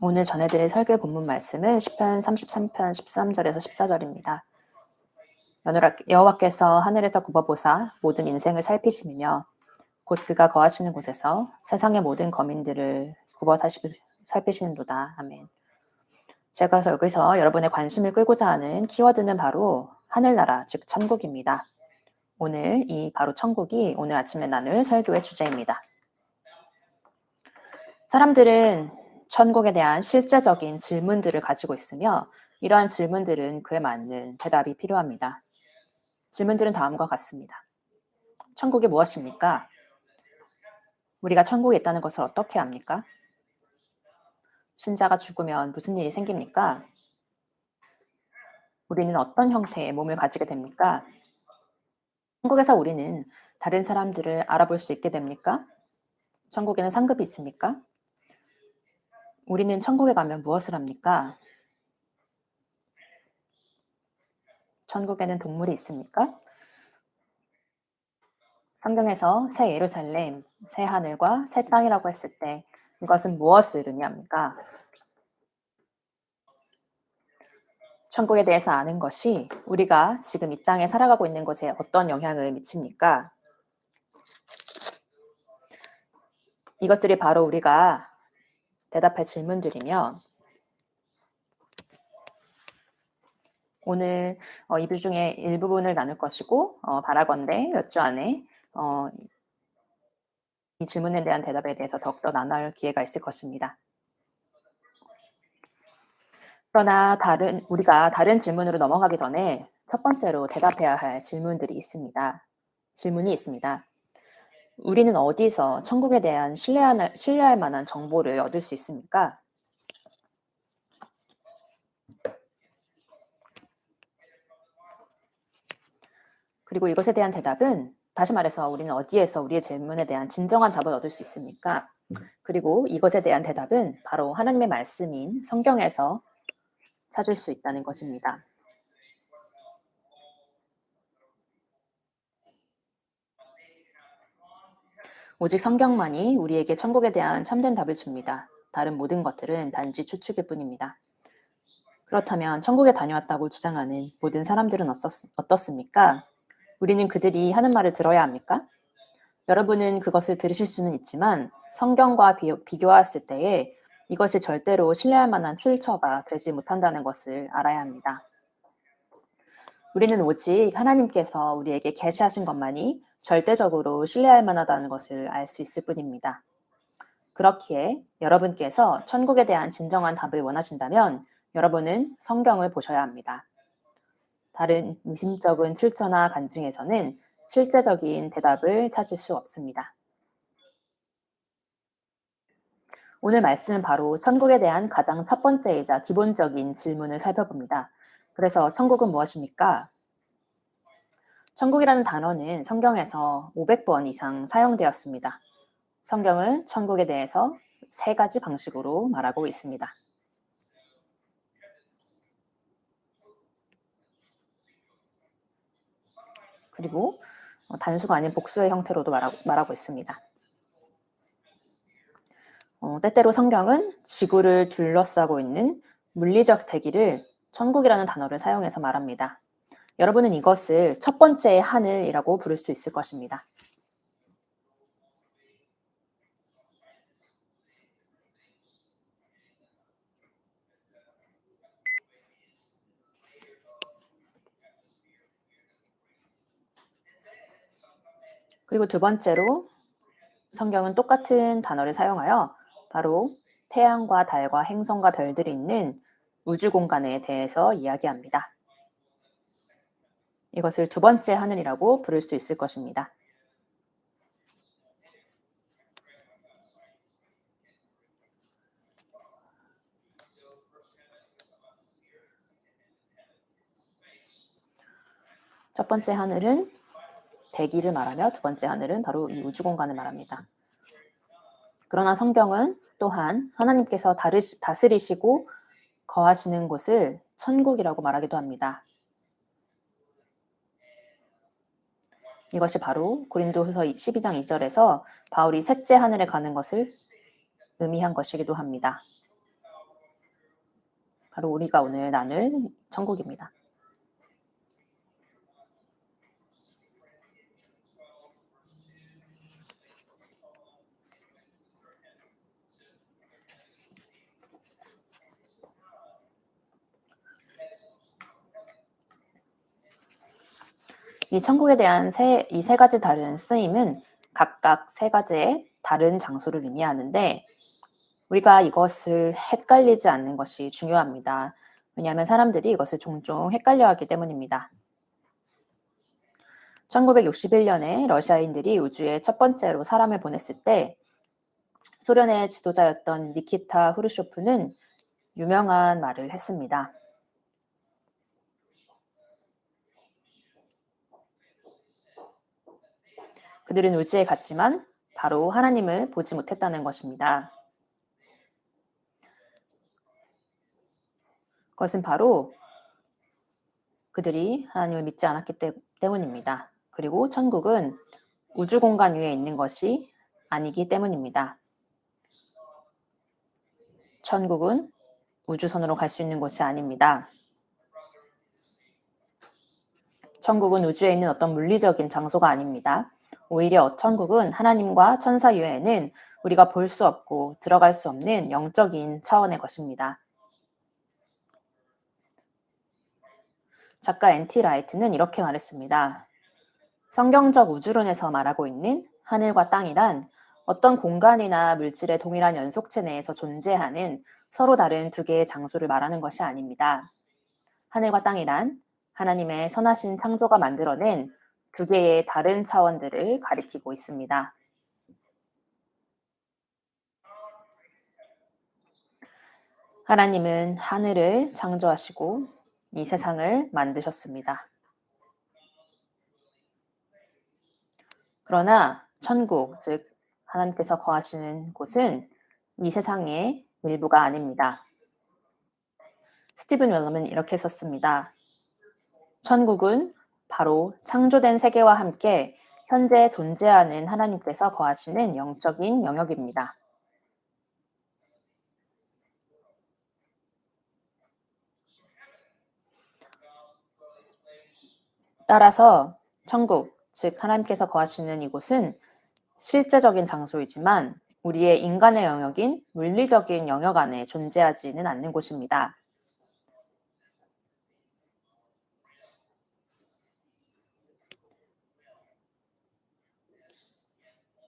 오늘 전해드릴 설교 본문 말씀은 시편 33편 13절에서 14절입니다. 여호와께서 하늘에서 굽어보사 모든 인생을 살피시며 곧 그가 거하시는 곳에서 세상의 모든 거민들을 살피시는도다. 아멘. 제가 여기서 여러분의 관심을 끌고자 하는 키워드는 바로 하늘나라, 즉 천국입니다. 오늘 이 바로 천국이 오늘 아침에 나눌 설교의 주제입니다. 사람들은 천국에 대한 실제적인 질문들을 가지고 있으며 이러한 질문들은 그에 맞는 대답이 필요합니다. 질문들은 다음과 같습니다. 천국이 무엇입니까? 우리가 천국에 있다는 것을 어떻게 압니까? 신자가 죽으면 무슨 일이 생깁니까? 우리는 어떤 형태의 몸을 가지게 됩니까? 천국에서 우리는 다른 사람들을 알아볼 수 있게 됩니까? 천국에는 상급이 있습니까? 우리는 천국에 가면 무엇을 합니까? 천국에는 동물이 있습니까? 성경에서 새 예루살렘, 새 하늘과 새 땅이라고 했을 때 이것은 무엇을 의미합니까? 천국에 대해서 아는 것이 우리가 지금 이 땅에 살아가고 있는 것에 어떤 영향을 미칩니까? 이것들이 바로 우리가 대답할 질문들이며 오늘 2부 중에 일부분을 나눌 것이고 바라건대 몇 주 안에 이 질문에 대한 대답에 대해서 더욱더 나눌 기회가 있을 것입니다. 그러나 우리가 다른 질문으로 넘어가기 전에 첫 번째로 대답해야 할 질문이 있습니다. 우리는 어디서 천국에 대한 신뢰할 만한 정보를 얻을 수 있습니까? 그리고 이것에 대한 대답은 다시 말해서 우리는 어디에서 우리의 질문에 대한 진정한 답을 얻을 수 있습니까? 그리고 이것에 대한 대답은 바로 하나님의 말씀인 성경에서 찾을 수 있다는 것입니다. 오직 성경만이 우리에게 천국에 대한 참된 답을 줍니다. 다른 모든 것들은 단지 추측일 뿐입니다. 그렇다면 천국에 다녀왔다고 주장하는 모든 사람들은 어떻습니까? 우리는 그들이 하는 말을 들어야 합니까? 여러분은 그것을 들으실 수는 있지만 성경과 비교하였을 때에 이것이 절대로 신뢰할 만한 출처가 되지 못한다는 것을 알아야 합니다. 우리는 오직 하나님께서 우리에게 계시하신 것만이 절대적으로 신뢰할 만하다는 것을 알 수 있을 뿐입니다. 그렇기에 여러분께서 천국에 대한 진정한 답을 원하신다면 여러분은 성경을 보셔야 합니다. 다른 미심쩍은 출처나 간증에서는 실제적인 대답을 찾을 수 없습니다. 오늘 말씀은 바로 천국에 대한 가장 첫 번째이자 기본적인 질문을 살펴봅니다. 그래서 천국은 무엇입니까? 천국이라는 단어는 성경에서 500번 이상 사용되었습니다. 성경은 천국에 대해서 세 가지 방식으로 말하고 있습니다. 그리고 단수가 아닌 복수의 형태로도 말하고 있습니다. 때때로 성경은 지구를 둘러싸고 있는 물리적 대기를 천국이라는 단어를 사용해서 말합니다. 여러분은 이것을 첫 번째의 하늘이라고 부를 수 있을 것입니다. 그리고 두 번째로 성경은 똑같은 단어를 사용하여 바로 태양과 달과 행성과 별들이 있는 우주 공간에 대해서 이야기합니다. 이것을 두 번째 하늘이라고 부를 수 있을 것입니다. 첫 번째 하늘은 대기를 말하며 두 번째 하늘은 바로 이 우주 공간을 말합니다. 그러나 성경은 또한 하나님께서 다스리시고 거하시는 곳을 천국이라고 말하기도 합니다. 이것이 바로 고린도후서 12장 2절에서 바울이 셋째 하늘에 가는 것을 의미한 것이기도 합니다. 바로 우리가 오늘 나눌 천국입니다. 이 천국에 대한 이 세 가지 다른 쓰임은 각각 세 가지의 다른 장소를 의미하는데 우리가 이것을 헷갈리지 않는 것이 중요합니다. 왜냐하면 사람들이 이것을 종종 헷갈려하기 때문입니다. 1961년에 러시아인들이 우주에 첫 번째로 사람을 보냈을 때 소련의 지도자였던 니키타 후르쇼프는 유명한 말을 했습니다. 그들은 우주에 갔지만 바로 하나님을 보지 못했다는 것입니다. 그것은 바로 그들이 하나님을 믿지 않았기 때문입니다. 그리고 천국은 우주 공간 위에 있는 것이 아니기 때문입니다. 천국은 우주선으로 갈 수 있는 곳이 아닙니다. 천국은 우주에 있는 어떤 물리적인 장소가 아닙니다. 오히려 천국은 하나님과 천사 이외에는 우리가 볼 수 없고 들어갈 수 없는 영적인 차원의 것입니다. 작가 N.T. 라이트는 이렇게 말했습니다. 성경적 우주론에서 말하고 있는 하늘과 땅이란 어떤 공간이나 물질의 동일한 연속체 내에서 존재하는 서로 다른 두 개의 장소를 말하는 것이 아닙니다. 하늘과 땅이란 하나님의 선하신 창조가 만들어낸 두 개의 다른 차원들을 가리키고 있습니다. 하나님은 하늘을 창조하시고 이 세상을 만드셨습니다. 그러나 천국, 즉 하나님께서 거하시는 곳은 이 세상의 일부가 아닙니다. 스티븐 웰럼은 이렇게 썼습니다. 천국은 바로 창조된 세계와 함께 현재 존재하는 하나님께서 거하시는 영적인 영역입니다. 따라서 천국, 즉 하나님께서 거하시는 이곳은 실제적인 장소이지만 우리의 인간의 영역인 물리적인 영역 안에 존재하지는 않는 곳입니다.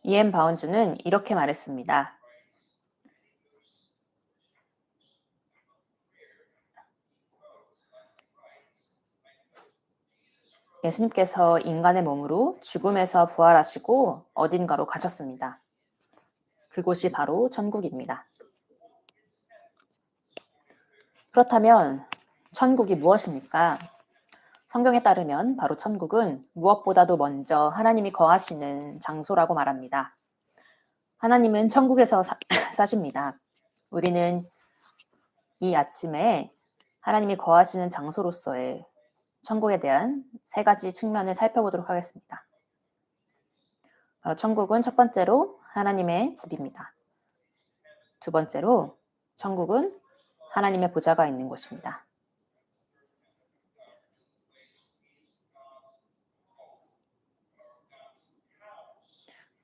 이엠 바운즈는 이렇게 말했습니다. 예수님께서 인간의 몸으로 죽음에서 부활하시고 어딘가로 가셨습니다. 그곳이 바로 천국입니다. 그렇다면 천국이 무엇입니까? 성경에 따르면 바로 천국은 무엇보다도 먼저 하나님이 거하시는 장소라고 말합니다. 하나님은 천국에서 사십니다. 우리는 이 아침에 하나님이 거하시는 장소로서의 천국에 대한 세 가지 측면을 살펴보도록 하겠습니다. 바로 천국은 첫 번째로 하나님의 집입니다. 두 번째로 천국은 하나님의 보좌가 있는 곳입니다.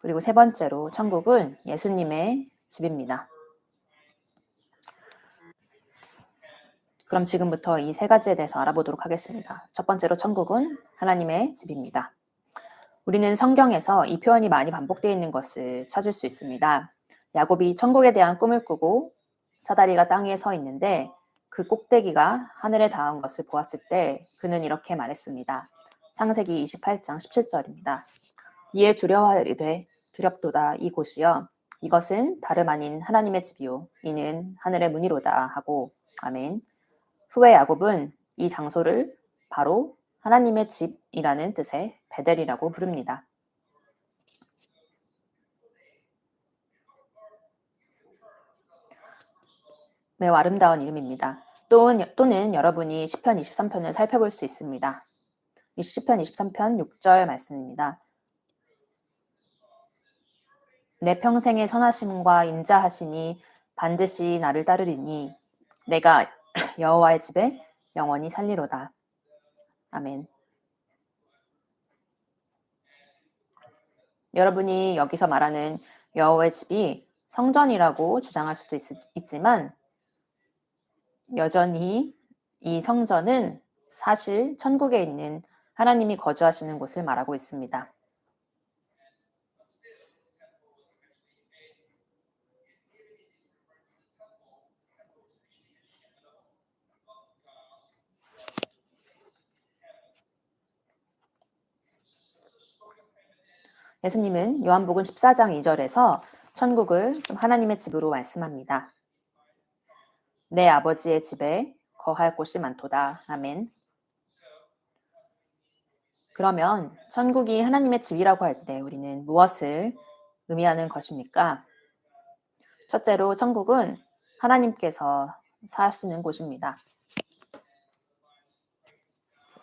그리고 세 번째로 천국은 예수님의 집입니다. 그럼 지금부터 이 세 가지에 대해서 알아보도록 하겠습니다. 첫 번째로 천국은 하나님의 집입니다. 우리는 성경에서 이 표현이 많이 반복되어 있는 것을 찾을 수 있습니다. 야곱이 천국에 대한 꿈을 꾸고 사다리가 땅 위에 서 있는데 그 꼭대기가 하늘에 닿은 것을 보았을 때 그는 이렇게 말했습니다. 창세기 28장 17절입니다. 이에 두려워하리되 두렵도다 이곳이여 이것은 다름 아닌 하나님의 집이요 이는 하늘의 문이로다 하고 아멘. 후에 야곱은 이 장소를 바로 하나님의 집이라는 뜻의 베델이라고 부릅니다. 매우 아름다운 이름입니다. 또는 여러분이 시편 23편을 살펴볼 수 있습니다. 이 시편 23편 6절 말씀입니다. 내 평생의 선하심과 인자하심이 반드시 나를 따르리니 내가 여호와의 집에 영원히 살리로다. 아멘. 여러분이 여기서 말하는 여호와의 집이 성전이라고 주장할 수도 있지만 여전히 이 성전은 사실 천국에 있는 하나님이 거주하시는 곳을 말하고 있습니다. 예수님은 요한복음 14장 2절에서 천국을 하나님의 집으로 말씀합니다. 내 아버지의 집에 거할 곳이 많도다. 아멘. 그러면 천국이 하나님의 집이라고 할 때 우리는 무엇을 의미하는 것입니까? 첫째로 천국은 하나님께서 사시는 곳입니다.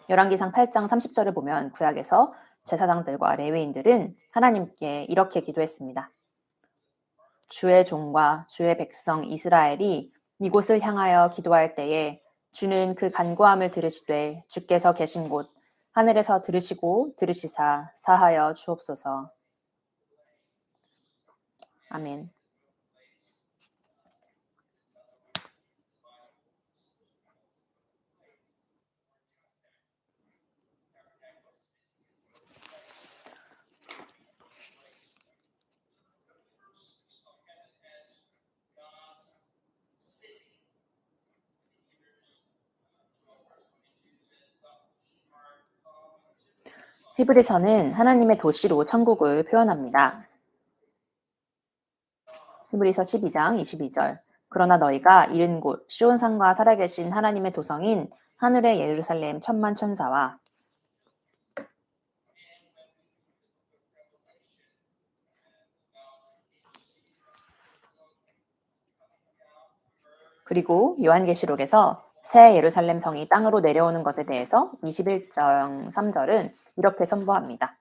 열왕기상 8장 30절을 보면 구약에서 제사장들과 레위인들은 하나님께 이렇게 기도했습니다. 주의 종과 주의 백성 이스라엘이 이곳을 향하여 기도할 때에 주는 그 간구함을 들으시되 주께서 계신 곳 하늘에서 들으시고 들으시사 사하여 주옵소서. 아멘. 히브리서는 하나님의 도시로 천국을 표현합니다. 히브리서 12장 22절. 그러나 너희가 이른 곳 시온산과 살아계신 하나님의 도성인 하늘의 예루살렘 천만 천사와 그리고 요한계시록에서 새 예루살렘 성이 땅으로 내려오는 것에 대해서 21장 3절은 이렇게 선포합니다.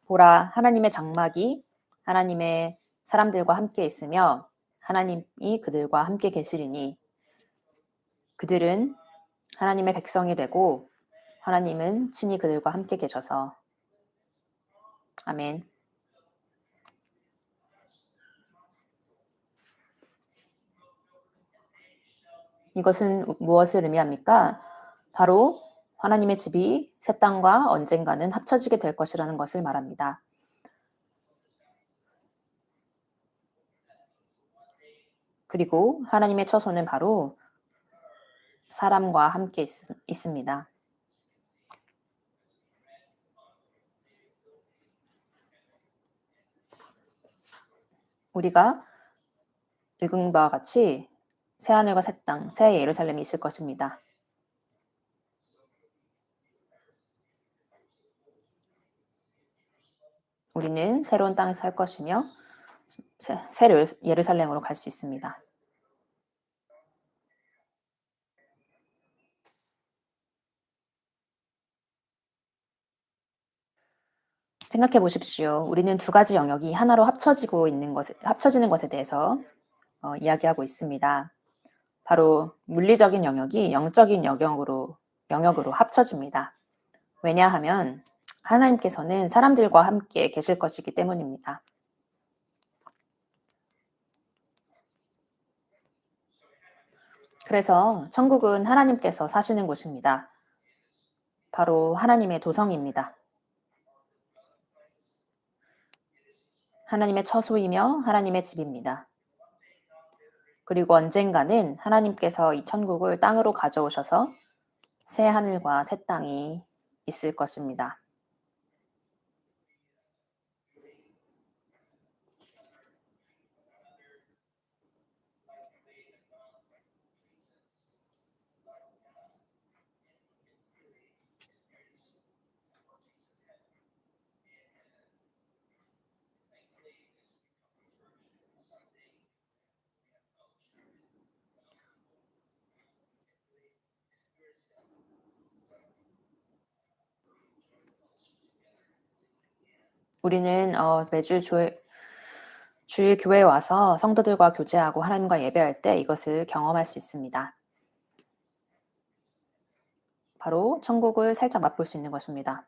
보라, 하나님의 장막이 하나님의 사람들과 함께 있으며 하나님이 그들과 함께 계시리니 그들은 하나님의 백성이 되고 하나님은 친히 그들과 함께 계셔서 아멘. 이것은 무엇을 의미합니까? 바로 하나님의 집이 새 땅과 언젠가는 합쳐지게 될 것이라는 것을 말합니다. 그리고 하나님의 처소는 바로 사람과 함께 있습니다. 우리가 읽은 바와 같이 새하늘과 새 땅, 새 예루살렘이 있을 것입니다. 우리는 새로운 땅에서 살 것이며 새 예루살렘으로 갈 수 있습니다. 생각해 보십시오. 우리는 두 가지 영역이 하나로 합쳐지는 것에 대해서 이야기하고 있습니다. 바로 물리적인 영역이 영적인 영역으로 합쳐집니다. 왜냐하면 하나님께서는 사람들과 함께 계실 것이기 때문입니다. 그래서 천국은 하나님께서 사시는 곳입니다. 바로 하나님의 도성입니다. 하나님의 처소이며 하나님의 집입니다. 그리고 언젠가는 하나님께서 이 천국을 땅으로 가져오셔서 새 하늘과 새 땅이 있을 것입니다. 우리는 매주 주일 교회에 와서 성도들과 교제하고 하나님과 예배할 때 이것을 경험할 수 있습니다. 바로 천국을 살짝 맛볼 수 있는 것입니다.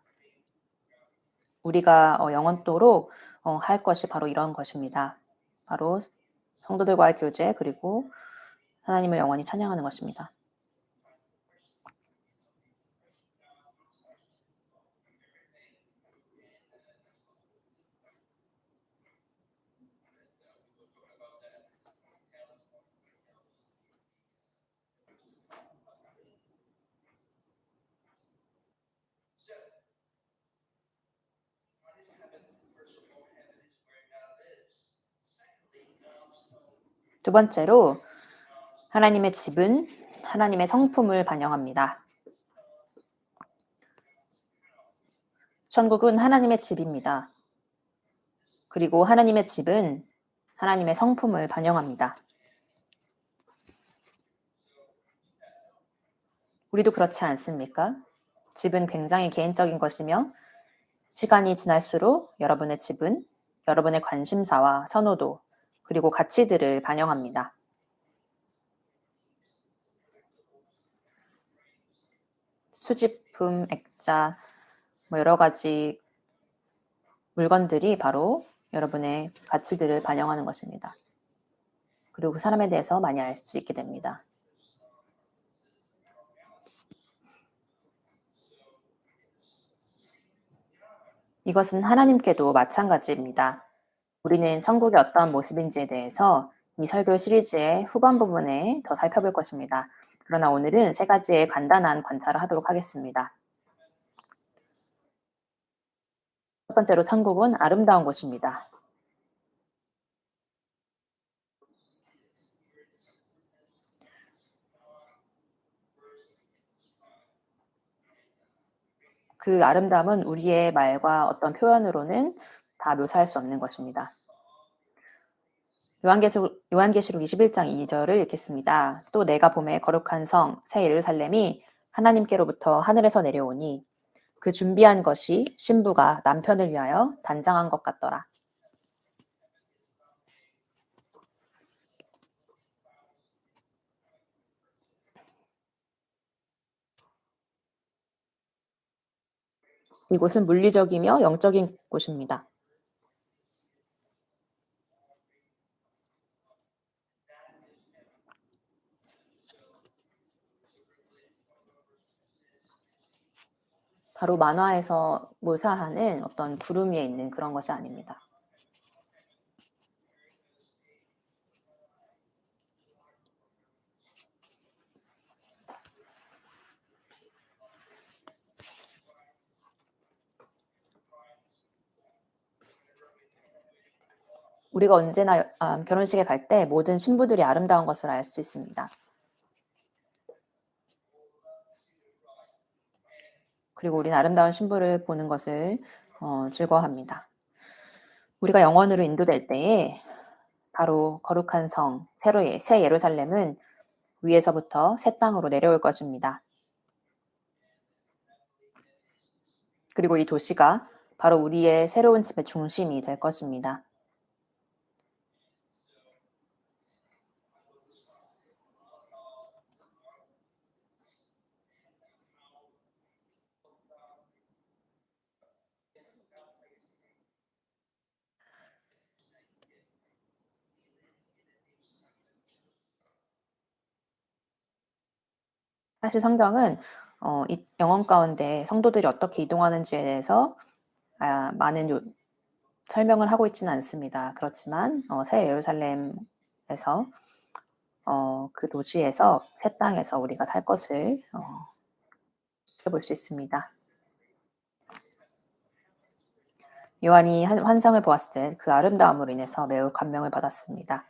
우리가 영원토록 할 것이 바로 이런 것입니다. 바로 성도들과의 교제 그리고 하나님을 영원히 찬양하는 것입니다. 두 번째로 하나님의 집은 하나님의 성품을 반영합니다. 천국은 하나님의 집입니다. 그리고 하나님의 집은 하나님의 성품을 반영합니다. 우리도 그렇지 않습니까? 집은 굉장히 개인적인 것이며 시간이 지날수록 여러분의 집은 여러분의 관심사와 선호도 그리고 가치들을 반영합니다. 수집품, 액자, 여러 가지 물건들이 바로 여러분의 가치들을 반영하는 것입니다. 그리고 그 사람에 대해서 많이 알 수 있게 됩니다. 이것은 하나님께도 마찬가지입니다. 우리는 천국이 어떤 모습인지에 대해서 이 설교 시리즈의 후반 부분에 더 살펴볼 것입니다. 그러나 오늘은 세 가지의 간단한 관찰을 하도록 하겠습니다. 첫 번째로 천국은 아름다운 곳입니다. 그 아름다움은 우리의 말과 어떤 표현으로는 다 묘사할 수 없는 것입니다. 요한계시록 21장 2절을 읽겠습니다. 또 내가 보매 거룩한 성, 새 예루살렘이 하나님께로부터 하늘에서 내려오니 그 준비한 것이 신부가 남편을 위하여 단장한 것 같더라. 이곳은 물리적이며 영적인 곳입니다. 바로 만화에서 묘사하는 어떤 구름 위에 있는 그런 것이 아닙니다. 우리가 언제나 결혼식에 갈 때 모든 신부들이 아름다운 것을 알 수 있습니다. 그리고 우리는 아름다운 신부를 보는 것을 즐거워합니다. 우리가 영원으로 인도될 때에 바로 거룩한 성, 새 예루살렘은 위에서부터 새 땅으로 내려올 것입니다. 그리고 이 도시가 바로 우리의 새로운 집의 중심이 될 것입니다. 사실 성경은 이 영혼 가운데 성도들이 어떻게 이동하는지에 대해서 많은 설명을 하고 있지는 않습니다. 그렇지만 새 예루살렘에서 그 도시에서 새 땅에서 우리가 살 것을 지켜볼 수 있습니다. 요한이 환상을 보았을 때 그 아름다움으로 인해서 매우 감명을 받았습니다.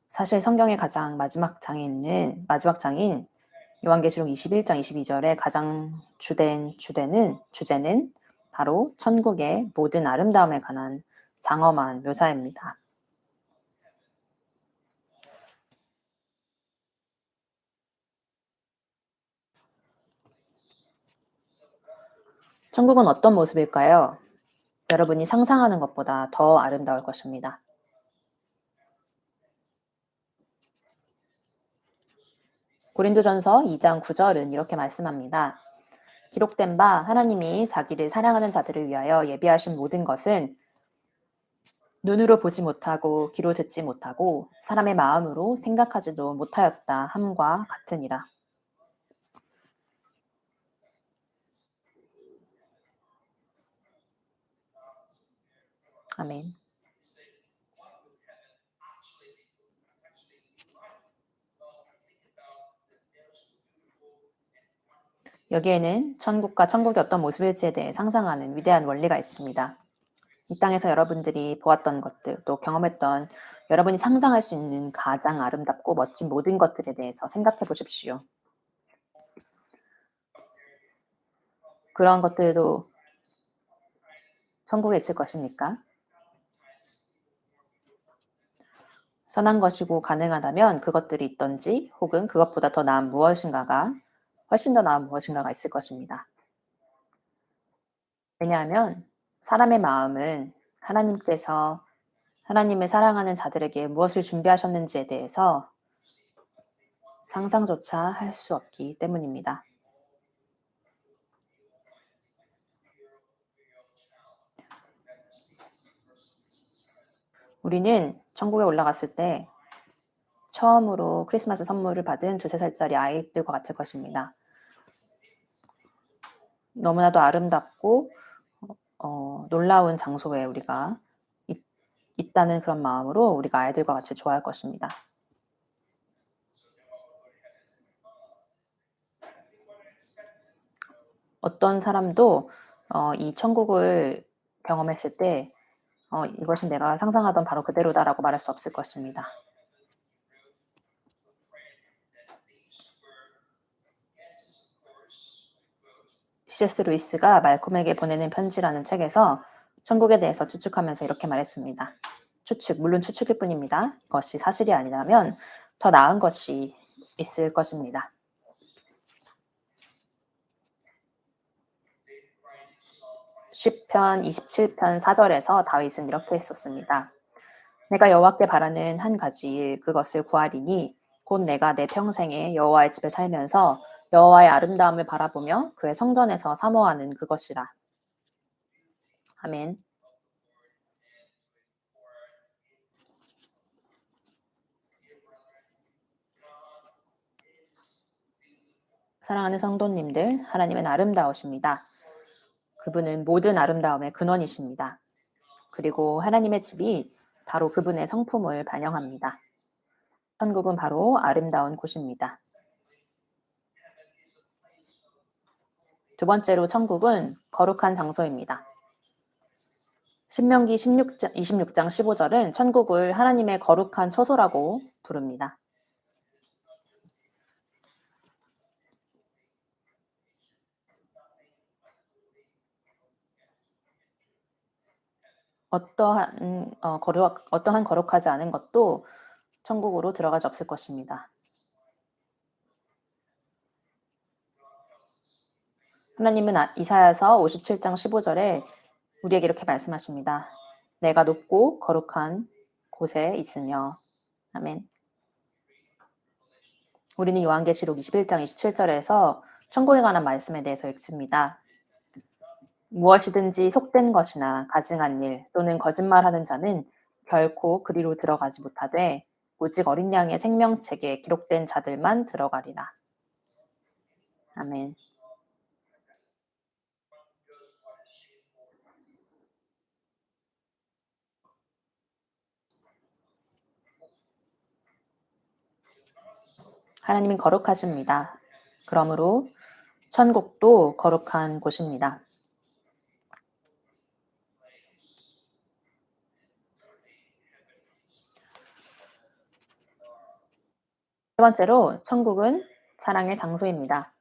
사실 성경의 가장 마지막 장인 요한계시록 21장 22절의 가장 주제는 바로 천국의 모든 아름다움에 관한 장엄한 묘사입니다. 천국은 어떤 모습일까요? 여러분이 상상하는 것보다 더 아름다울 것입니다. 고린도전서 2장 9절은 이렇게 말씀합니다. 기록된 바 하나님이 자기를 사랑하는 자들을 위하여 예비하신 모든 것은 눈으로 보지 못하고 귀로 듣지 못하고 사람의 마음으로 생각하지도 못하였다 함과 같으니라. 아멘. 여기에는 천국과 천국이 어떤 모습일지에 대해 상상하는 위대한 원리가 있습니다. 이 땅에서 여러분들이 보았던 것들, 또 경험했던 여러분이 상상할 수 있는 가장 아름답고 멋진 모든 것들에 대해서 생각해 보십시오. 그러한 것들도 천국에 있을 것입니까? 선한 것이고 가능하다면 그것들이 있던지 혹은 그것보다 더 나은 무엇인가가 훨씬 더 나은 무엇인가가 있을 것입니다. 왜냐하면 사람의 마음은 하나님께서 하나님을 사랑하는 자들에게 무엇을 준비하셨는지에 대해서 상상조차 할 수 없기 때문입니다. 우리는 천국에 올라갔을 때 처음으로 크리스마스 선물을 받은 두세 살짜리 아이들과 같을 것입니다. 너무나도 아름답고 놀라운 장소에 우리가 있다는 그런 마음으로 우리가 아이들과 같이 좋아할 것입니다. 어떤 사람도 이 천국을 경험했을 때 이것이 내가 상상하던 바로 그대로다라고 말할 수 없을 것입니다. C.S. 루이스가 말콤에게 보내는 편지라는 책에서 천국에 대해서 추측하면서 이렇게 말했습니다. 추측, 물론 추측일 뿐입니다. 이것이 사실이 아니라면 더 나은 것이 있을 것입니다. 시편 27편 4절에서 다윗은 이렇게 했었습니다. 내가 여호와께 바라는 한 가지 일 그것을 구하리니 곧 내가 내 평생에 여호와의 집에 살면서 여호와의 아름다움을 바라보며 그의 성전에서 사모하는 그것이라. 아멘. 사랑하는 성도님들, 하나님은 아름다우십니다. 그분은 모든 아름다움의 근원이십니다. 그리고 하나님의 집이 바로 그분의 성품을 반영합니다. 천국은 바로 아름다운 곳입니다. 두 번째로 천국은 거룩한 장소입니다. 신명기 26장 15절은 천국을 하나님의 거룩한 처소라고 부릅니다. 어떠한 거룩하지 않은 것도 천국으로 들어가지 없을 것입니다. 하나님은 이사야서 57장 15절에 우리에게 이렇게 말씀하십니다. 내가 높고 거룩한 곳에 있으며. 아멘. 우리는 요한계시록 21장 27절에서 천국에 관한 말씀에 대해서 읽습니다. 무엇이든지 속된 것이나 가증한 일 또는 거짓말하는 자는 결코 그리로 들어가지 못하되 오직 어린 양의 생명책에 기록된 자들만 들어가리라. 아멘. 하나님은 거룩하십니다. 그러므로 천국도 거룩한 곳입니다. 세 번째로 천국은 사랑의 장소입니다.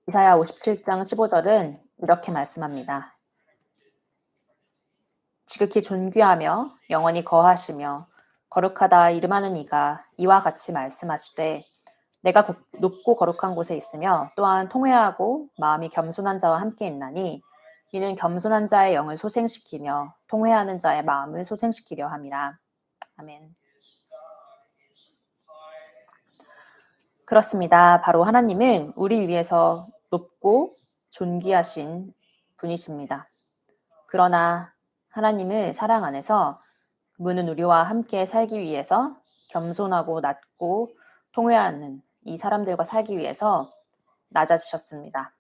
이사야 57장 15절은 이렇게 말씀합니다. 지극히 존귀하며 영원히 거하시며 거룩하다 이름하는 이가 이와 같이 말씀하시되 내가 높고 거룩한 곳에 있으며 또한 통회하고 마음이 겸손한 자와 함께 있나니 이는 겸손한 자의 영을 소생시키며 통회하는 자의 마음을 소생시키려 함이라. 아멘. 그렇습니다. 바로 하나님은 우리 위해서 높고 존귀하신 분이십니다. 그러나 하나님의 사랑 안에서 그분은 우리와 함께 살기 위해서 겸손하고 낮고 통회하는 이 사람들과 살기 위해서 낮아지셨습니다.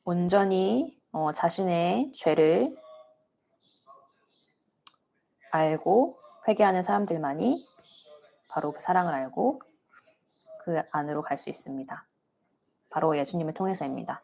온전히 자신의 죄를 알고 회개하는 사람들만이 바로 그 사랑을 알고 그 안으로 갈 수 있습니다. 바로 예수님을 통해서입니다.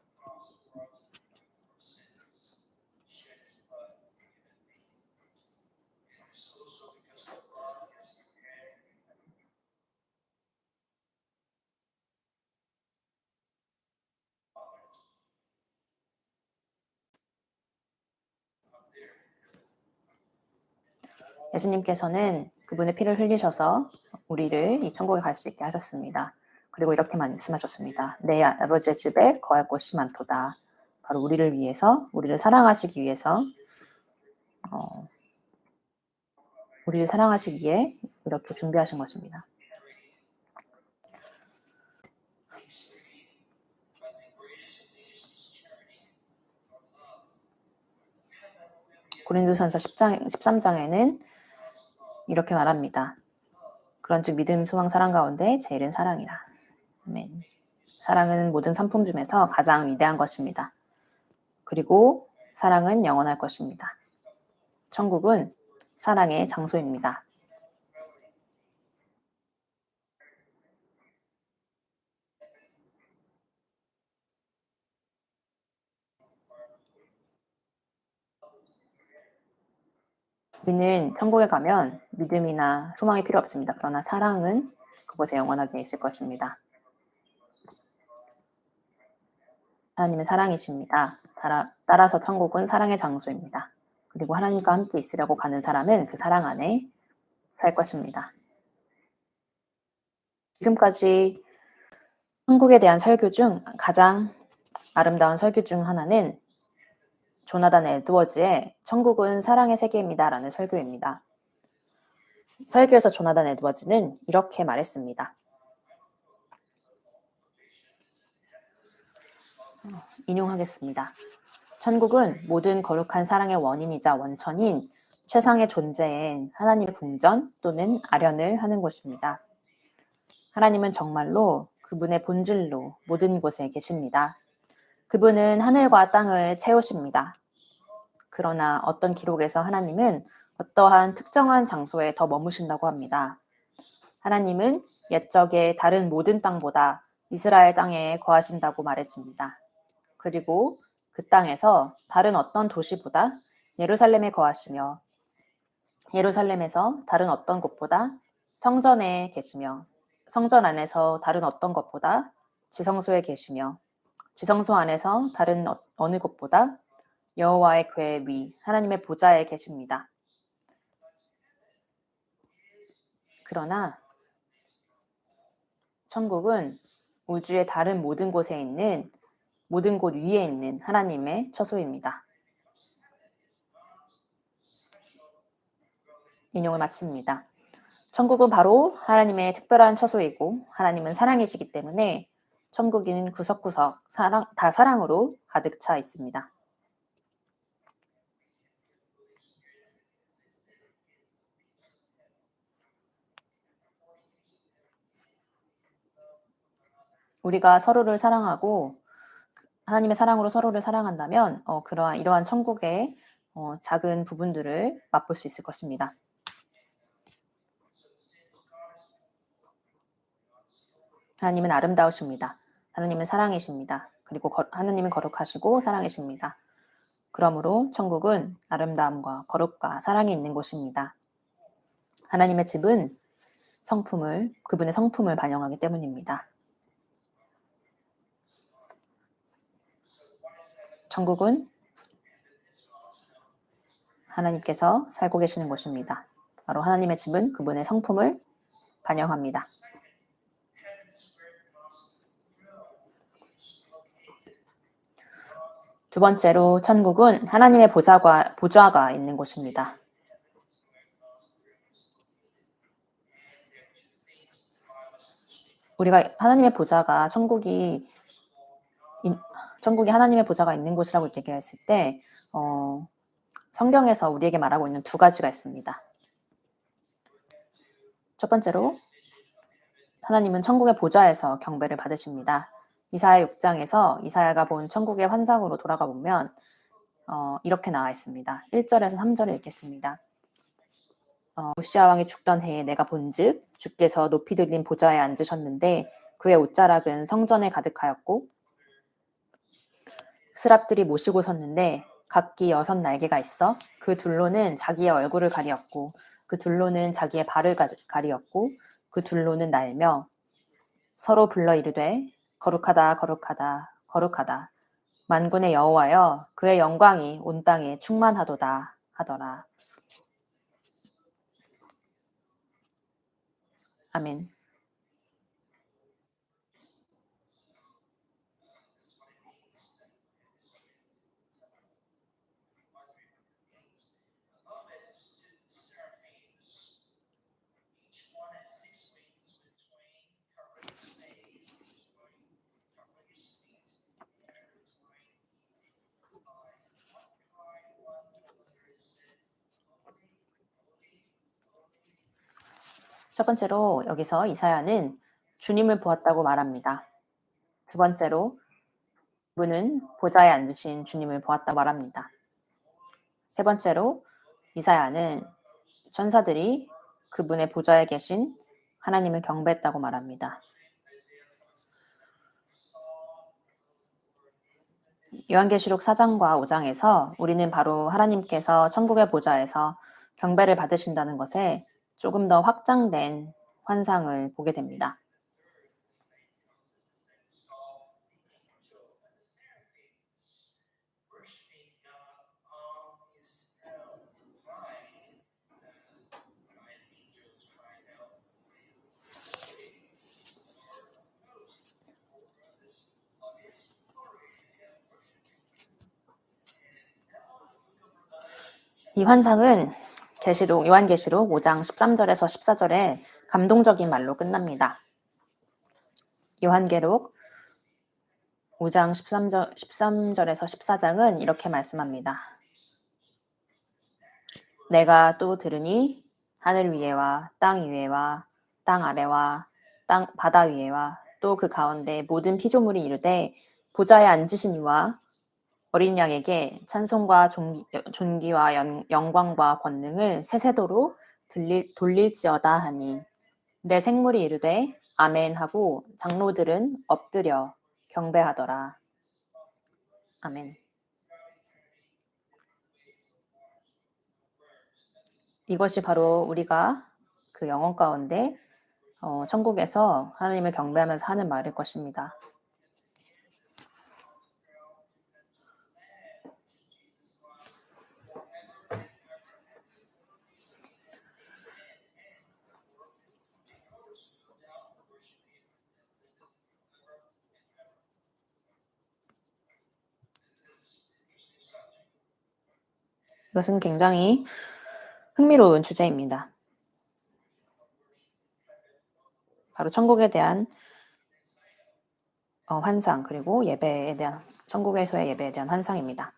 예수님께서는 그분의 피를 흘리셔서 우리를 이 천국에 갈 수 있게 하셨습니다. 그리고 이렇게 말씀하셨습니다. 내 아버지의 집에 거할 곳이 많도다. 바로 우리를 위해서, 우리를 사랑하시기 위해서, 어, 우리를 사랑하시기에 이렇게 준비하신 것입니다. 고린도전서 13장에는 이렇게 말합니다. 그런즉 믿음, 소망, 사랑 가운데 제일은 사랑이라. 아멘. 사랑은 모든 상품 중에서 가장 위대한 것입니다. 그리고 사랑은 영원할 것입니다. 천국은 사랑의 장소입니다. 우리는 천국에 가면 믿음이나 소망이 필요 없습니다. 그러나 사랑은 그곳에 영원하게 있을 것입니다. 하나님은 사랑이십니다. 따라서 천국은 사랑의 장소입니다. 그리고 하나님과 함께 있으려고 가는 사람은 그 사랑 안에 살 것입니다. 지금까지 천국에 대한 설교 중 가장 아름다운 설교 중 하나는 조나단 에드워즈의 천국은 사랑의 세계입니다 라는 설교입니다. 설교에서 조나단 에드워즈는 이렇게 말했습니다. 인용하겠습니다. 천국은 모든 거룩한 사랑의 원인이자 원천인 최상의 존재인 하나님의 궁전 또는 아련을 하는 곳입니다. 하나님은 정말로 그분의 본질로 모든 곳에 계십니다. 그분은 하늘과 땅을 채우십니다. 그러나 어떤 기록에서 하나님은 어떠한 특정한 장소에 더 머무신다고 합니다. 하나님은 옛적의 다른 모든 땅보다 이스라엘 땅에 거하신다고 말해집니다. 그리고 그 땅에서 다른 어떤 도시보다 예루살렘에 거하시며 예루살렘에서 다른 어떤 곳보다 성전에 계시며 성전 안에서 다른 어떤 것보다 지성소에 계시며 지성소 안에서 다른 어느 곳보다 여호와의 궤 위 하나님의 보좌에 계십니다. 그러나 천국은 우주의 다른 모든 곳에 있는 모든 곳 위에 있는 하나님의 처소입니다. 인용을 마칩니다. 천국은 바로 하나님의 특별한 처소이고 하나님은 사랑이시기 때문에 천국인 구석구석 다 사랑으로 가득 차 있습니다. 우리가 서로를 사랑하고 하나님의 사랑으로 서로를 사랑한다면 이러한 천국의 작은 부분들을 맛볼 수 있을 것입니다. 하나님은 아름다우십니다. 하나님은 사랑이십니다. 그리고 하나님은 거룩하시고 사랑이십니다. 그러므로 천국은 아름다움과 거룩과 사랑이 있는 곳입니다. 하나님의 집은 그분의 성품을 반영하기 때문입니다. 천국은 하나님께서 살고 계시는 곳입니다. 바로 하나님의 집은 그분의 성품을 반영합니다. 두 번째로 천국은 하나님의 보좌가 있는 곳입니다. 우리가 하나님의 보좌가 천국이 하나님의 보좌가 있는 곳이라고 얘기했을 때 성경에서 우리에게 말하고 있는 두 가지가 있습니다. 첫 번째로 하나님은 천국의 보좌에서 경배를 받으십니다. 이사야 6장에서 이사야가 본 천국의 환상으로 돌아가 보면 이렇게 나와 있습니다. 1절에서 3절을 읽겠습니다. 우시아 왕이 죽던 해에 내가 본즉 주께서 높이 들린 보좌에 앉으셨는데 그의 옷자락은 성전에 가득하였고 스랍들이 모시고 섰는데 각기 6날개가 있어 그 둘로는 자기의 얼굴을 가리었고 그 둘로는 자기의 발을 가리었고 그 둘로는 날며 서로 불러 이르되 거룩하다 거룩하다 거룩하다 만군의 여호와여 그의 영광이 온 땅에 충만하도다 하더라. 아멘. 첫 번째로 여기서 이사야는 주님을 보았다고 말합니다. 두 번째로 그는 보좌에 앉으신 주님을 보았다고 말합니다. 세 번째로 이사야는 천사들이 그분의 보좌에 계신 하나님을 경배했다고 말합니다. 요한계시록 4장과 5장에서 우리는 바로 하나님께서 천국의 보좌에서 경배를 받으신다는 것에 조금 더 확장된 환상을 보게 됩니다. 이 환상은 요한계시록 5장 13절에서 14절에 감동적인 말로 끝납니다. 요한계록 5장 13절에서 14장은 이렇게 말씀합니다. 내가 또 들으니 하늘 위에와 땅 위에와 땅 아래와 바다 위에와 또 그 가운데 모든 피조물이 이르되 보좌에 앉으신 이와 어린 양에게 찬송과 존귀와 영광과 권능을 세세도로 돌릴지어다 하니 내 생물이 이르되 아멘 하고 장로들은 엎드려 경배하더라. 아멘. 이것이 바로 우리가 그 영혼 가운데 천국에서 하나님을 경배하면서 하는 말일 것입니다. 이것은 굉장히 흥미로운 주제입니다. 바로 천국에 대한 환상 그리고 천국에서의 예배에 대한 환상입니다.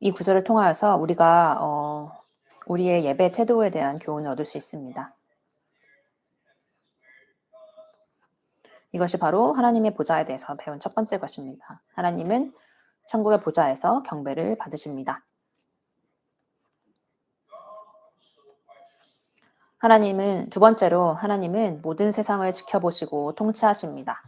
이 구절을 통하여서 우리가 우리의 예배 태도에 대한 교훈을 얻을 수 있습니다. 이것이 바로 하나님의 보좌에 대해서 배운 첫 번째 것입니다. 하나님은 천국의 보좌에서 경배를 받으십니다. 두 번째로 하나님은 모든 세상을 지켜보시고 통치하십니다.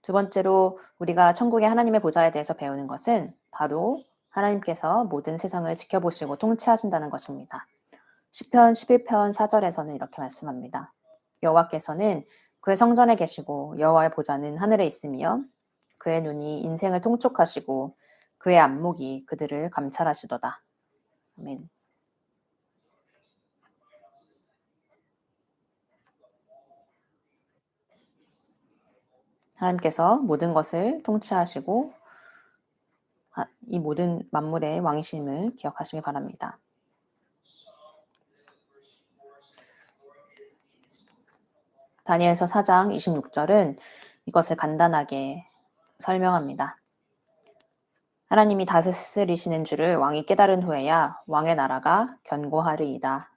두 번째로 우리가 천국의 하나님의 보좌에 대해서 배우는 것은 바로 하나님께서 모든 세상을 지켜보시고 통치하신다는 것입니다. 시편 11편 4절에서는 이렇게 말씀합니다. 여호와께서는 그의 성전에 계시고 여호와의 보좌는 하늘에 있으며 그의 눈이 인생을 통촉하시고 그의 안목이 그들을 감찰하시도다. 아멘. 하나님께서 모든 것을 통치하시고 이 모든 만물의 왕이심을 기억하시기 바랍니다. 다니엘서 4장 26절은 이것을 간단하게 설명합니다. 하나님이 다스리시는 줄을 왕이 깨달은 후에야 왕의 나라가 견고하리이다.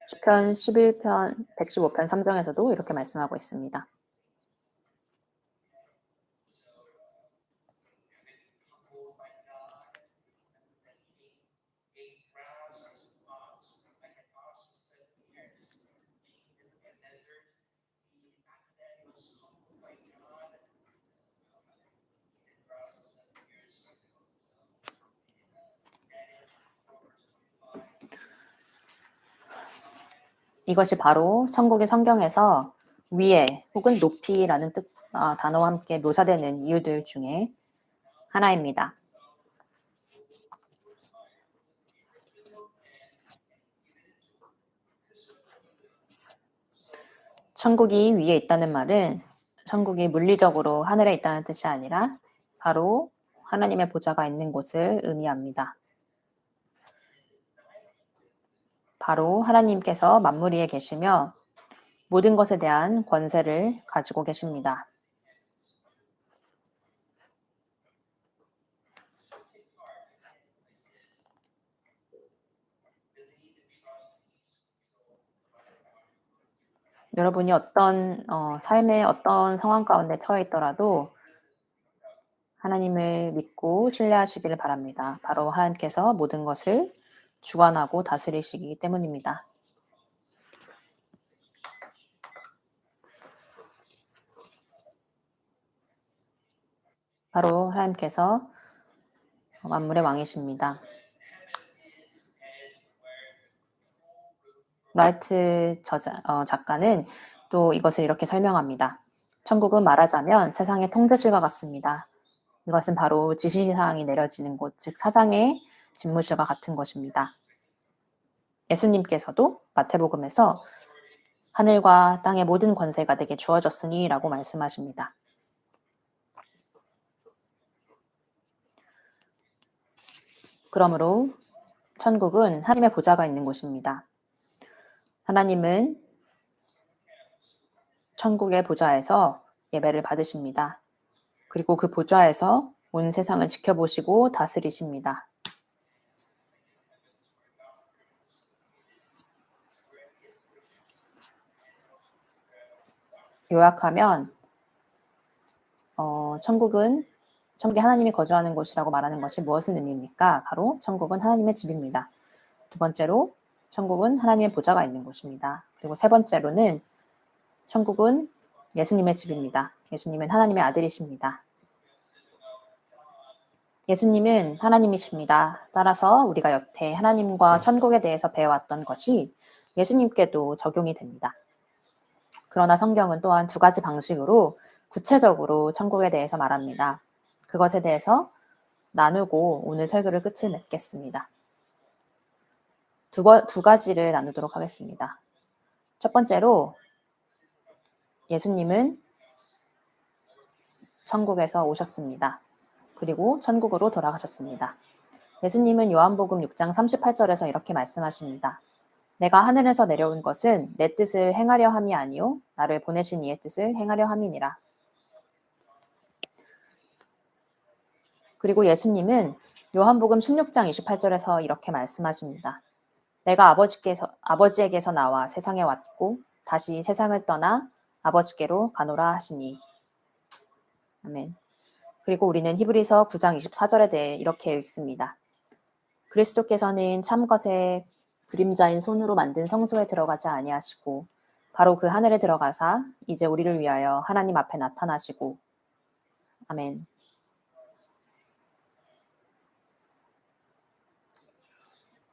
시편 11편 115편 3장에서도 이렇게 말씀하고 있습니다. 이것이 바로 천국의 성경에서 위에 혹은 높이라는 단어와 함께 묘사되는 이유들 중에 하나입니다. 천국이 위에 있다는 말은 천국이 물리적으로 하늘에 있다는 뜻이 아니라 바로 하나님의 보좌가 있는 곳을 의미합니다. 바로 하나님께서 만물 위에 계시며 모든 것에 대한 권세를 가지고 계십니다. 여러분이 어떤 삶의 어떤 상황 가운데 처해 있더라도 하나님을 믿고 신뢰하시기를 바랍니다. 바로 하나님께서 모든 것을 주관하고 다스리시기 때문입니다. 바로 하나님께서 만물의 왕이십니다. 라이트 작가는 또 이것을 이렇게 설명합니다. 천국은 말하자면 세상의 통제실과 같습니다. 이것은 바로 지시사항이 내려지는 곳, 즉 사장의 집무실과 같은 것입니다. 예수님께서도 마태복음에서 하늘과 땅의 모든 권세가 내게 주어졌으니 라고 말씀하십니다. 그러므로 천국은 하나님의 보좌가 있는 곳입니다. 하나님은 천국의 보좌에서 예배를 받으십니다. 그리고 그 보좌에서 온 세상을 지켜보시고 다스리십니다. 요약하면 천국이 하나님이 거주하는 곳이라고 말하는 것이 무엇을 의미입니까? 바로 천국은 하나님의 집입니다. 두 번째로 천국은 하나님의 보좌가 있는 곳입니다. 그리고 세 번째로는 천국은 예수님의 집입니다. 예수님은 하나님의 아들이십니다. 예수님은 하나님이십니다. 따라서 우리가 여태 하나님과 천국에 대해서 배워왔던 것이 예수님께도 적용이 됩니다. 그러나 성경은 또한 두 가지 방식으로 구체적으로 천국에 대해서 말합니다. 그것에 대해서 나누고 오늘 설교를 끝을 맺겠습니다. 두 가지를 나누도록 하겠습니다. 첫 번째로 예수님은 천국에서 오셨습니다. 그리고 천국으로 돌아가셨습니다. 예수님은 요한복음 6장 38절에서 이렇게 말씀하십니다. 내가 하늘에서 내려온 것은 내 뜻을 행하려 함이 아니요 나를 보내신 이의 뜻을 행하려 함이니라. 그리고 예수님은 요한복음 16장 28절에서 이렇게 말씀하십니다. 내가 아버지에게서 나와 세상에 왔고 다시 세상을 떠나 아버지께로 가노라 하시니. 아멘. 그리고 우리는 히브리서 9장 24절에 대해 이렇게 읽습니다. 그리스도께서는 참것의 그림자인 손으로 만든 성소에 들어가지 아니하시고 바로 그 하늘에 들어가사 이제 우리를 위하여 하나님 앞에 나타나시고. 아멘.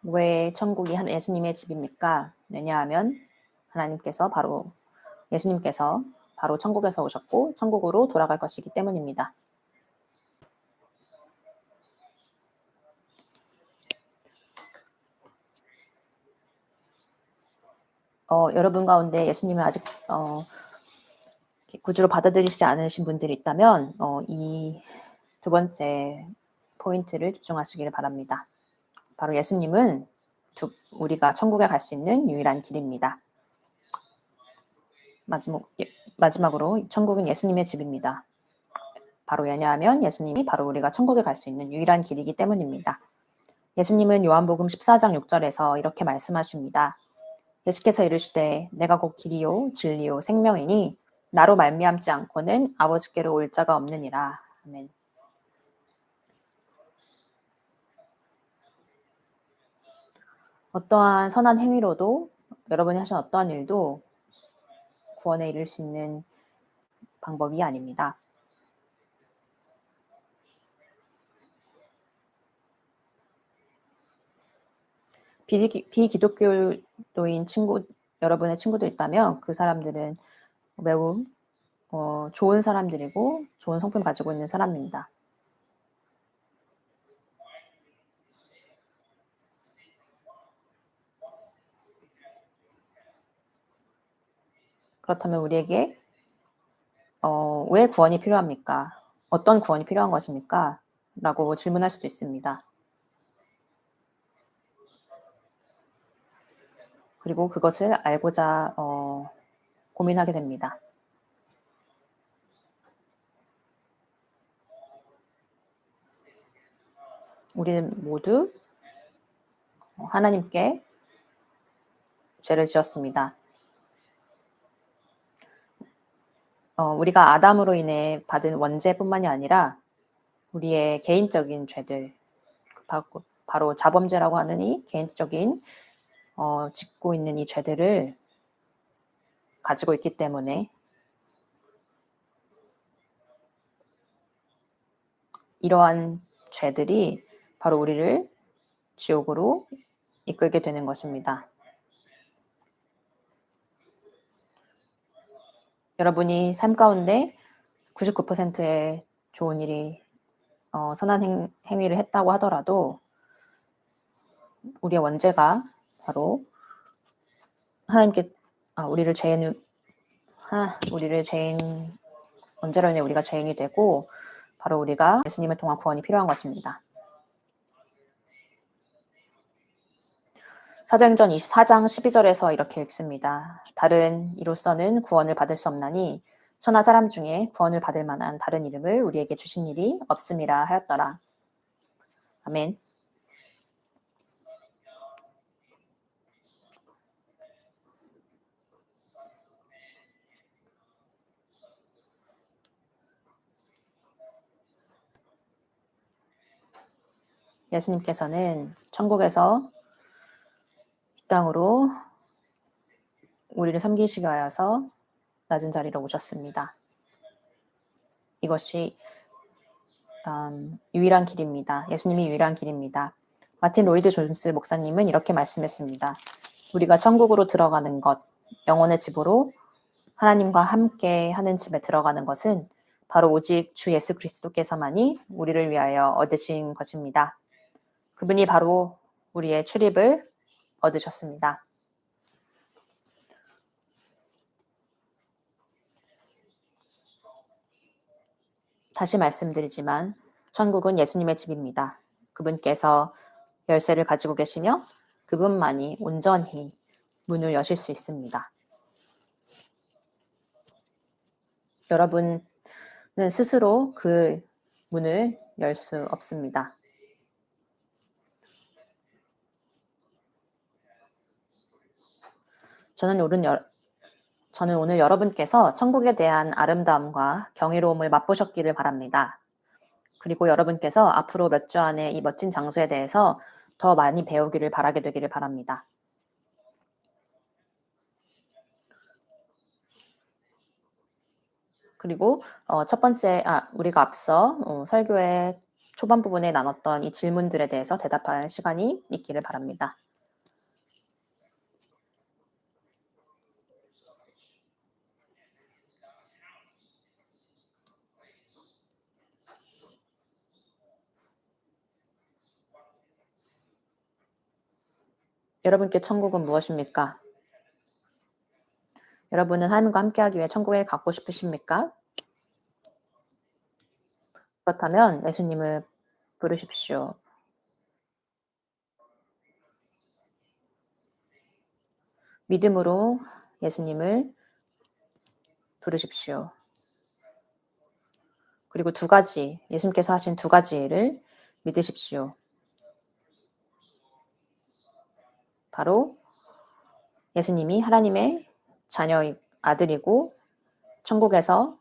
왜 천국이 예수님의 집입니까? 왜냐하면 예수님께서 바로 천국에서 오셨고 천국으로 돌아갈 것이기 때문입니다. 여러분 가운데 예수님을 아직 구주로 받아들이시지 않으신 분들이 있다면 이 두 번째 포인트를 집중하시기를 바랍니다. 바로 예수님은 우리가 천국에 갈 수 있는 유일한 길입니다. 마지막으로 천국은 예수님의 집입니다. 바로 왜냐하면 예수님이 바로 우리가 천국에 갈 수 있는 유일한 길이기 때문입니다. 예수님은 요한복음 14장 6절에서 이렇게 말씀하십니다. 예수께서 이르시되 내가 곧 길이요 진리요 생명이니 나로 말미암지 않고는 아버지께로 올 자가 없느니라. 아멘. 어떠한 선한 행위로도 여러분이 하신 어떠한 일도 구원에 이를 수 있는 방법이 아닙니다. 비기독교도인 여러분의 친구도 있다면 그 사람들은 매우 좋은 사람들이고 좋은 성품 가지고 있는 사람입니다. 그렇다면 우리에게 왜 구원이 필요합니까? 어떤 구원이 필요한 것입니까? 라고 질문할 수도 있습니다. 그리고 그것을 알고자 고민하게 됩니다. 우리는 모두 하나님께 죄를 지었습니다. 우리가 아담으로 인해 받은 원죄뿐만이 아니라 우리의 개인적인 죄들, 바로 자범죄라고 하는 이 개인적인 짓고 있는 이 죄들을 가지고 있기 때문에 이러한 죄들이 바로 우리를 지옥으로 이끌게 되는 것입니다. 여러분이 삶 가운데 99%의 좋은 일이 선한 행위를 했다고 하더라도 우리의 원죄가 바로 하나님께 우리를 원죄로 인해 우리가 죄인이 되고 바로 우리가 예수님을 통한 구원이 필요한 것입니다. 사도행전 24장 12절에서 이렇게 읽습니다. 다른 이로서는 구원을 받을 수 없나니 천하 사람 중에 구원을 받을 만한 다른 이름을 우리에게 주신 일이 없음이라 하였더라. 아멘. 예수님께서는 천국에서 이 땅으로 우리를 섬기시기 위하여서 낮은 자리로 오셨습니다. 이것이 유일한 길입니다. 예수님이 유일한 길입니다. 마틴 로이드 존스 목사님은 이렇게 말씀했습니다. 우리가 천국으로 들어가는 것, 영혼의 집으로 하나님과 함께 하는 집에 들어가는 것은 바로 오직 주 예수 그리스도께서만이 우리를 위하여 얻으신 것입니다. 그분이 바로 우리의 출입을 얻으셨습니다. 다시 말씀드리지만 천국은 예수님의 집입니다. 그분께서 열쇠를 가지고 계시며 그분만이 온전히 문을 여실 수 있습니다. 여러분은 스스로 그 문을 열 수 없습니다. 저는 오늘 여러분께서 천국에 대한 아름다움과 경이로움을 맛보셨기를 바랍니다. 그리고 여러분께서 앞으로 몇 주 안에 이 멋진 장소에 대해서 더 많이 배우기를 바라게 되기를 바랍니다. 그리고 첫 번째 우리가 앞서 설교의 초반 부분에 나눴던 이 질문들에 대해서 대답할 시간이 있기를 바랍니다. 여러분께 천국은 무엇입니까? 여러분은 하나님과 함께하기 위해 천국에 가고 싶으십니까? 그렇다면 예수님을 부르십시오. 믿음으로 예수님을 부르십시오. 그리고 두 가지, 예수님께서 하신 두 가지를 믿으십시오. 바로 예수님이 하나님의 자녀의 아들이고 천국에서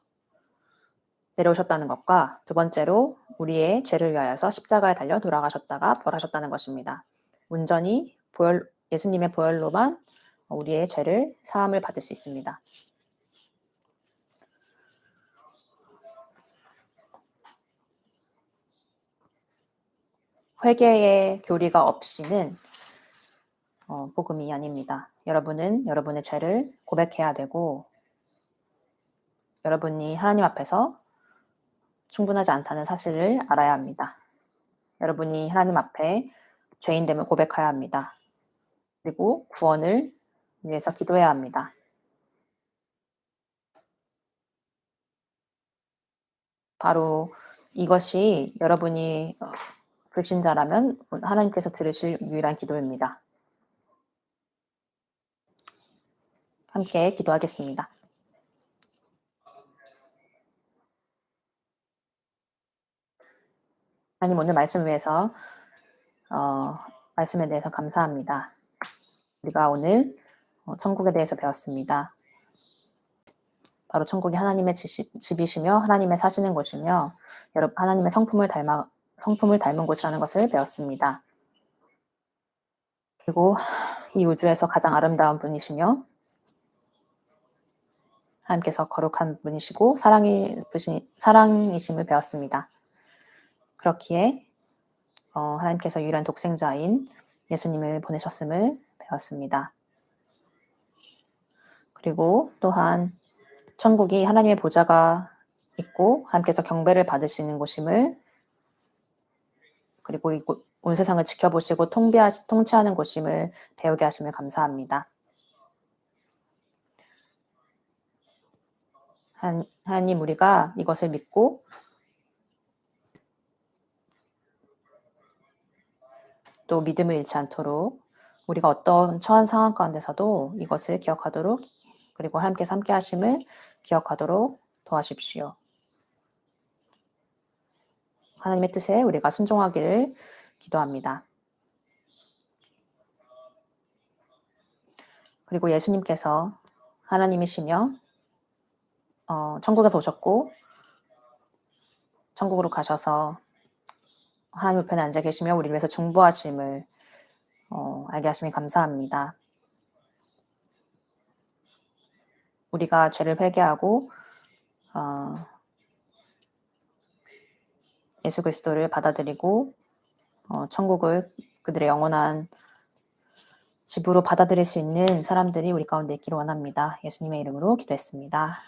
내려오셨다는 것과 두 번째로 우리의 죄를 위하여서 십자가에 달려 돌아가셨다가 부활하셨다는 것입니다. 온전히 예수님의 보혈로만 우리의 죄를 사함을 받을 수 있습니다. 회개의 교리가 없이는 복음이 아닙니다. 여러분은 여러분의 죄를 고백해야 되고 여러분이 하나님 앞에서 충분하지 않다는 사실을 알아야 합니다. 여러분이 하나님 앞에 죄인됨을 고백해야 합니다. 그리고 구원을 위해서 기도해야 합니다. 바로 이것이 여러분이 불신자라면 하나님께서 들으실 유일한 기도입니다. 함께 기도하겠습니다. 하나님 오늘 말씀 위해서 말씀에 대해서 감사합니다. 우리가 오늘 천국에 대해서 배웠습니다. 바로 천국이 하나님의 집이시며 하나님의 사시는 곳이며 하나님의 성품을 닮은 곳이라는 것을 배웠습니다. 그리고 이 우주에서 가장 아름다운 분이시며 하나님께서 거룩한 분이시고 사랑이심을 배웠습니다. 그렇기에 하나님께서 유일한 독생자인 예수님을 보내셨음을 배웠습니다. 그리고 또한 천국이 하나님의 보좌가 있고 하나님께서 경배를 받으시는 곳임을 그리고 온 세상을 지켜보시고 통치하는 곳임을 배우게 하심을 감사합니다. 하나님 우리가 이것을 믿고 또 믿음을 잃지 않도록 우리가 어떤 처한 상황 가운데서도 이것을 기억하도록 그리고 하나님께서 함께 하심을 기억하도록 도와주십시오. 하나님의 뜻에 우리가 순종하기를 기도합니다. 그리고 예수님께서 하나님이시며 천국에 오셨고 천국으로 가셔서 하나님 우편에 앉아 계시며 우리를 위해서 중보하심을 알게 하심이 감사합니다. 우리가 죄를 회개하고 예수 그리스도를 받아들이고 천국을 그들의 영원한 집으로 받아들일 수 있는 사람들이 우리 가운데 있기를 원합니다. 예수님의 이름으로 기도했습니다.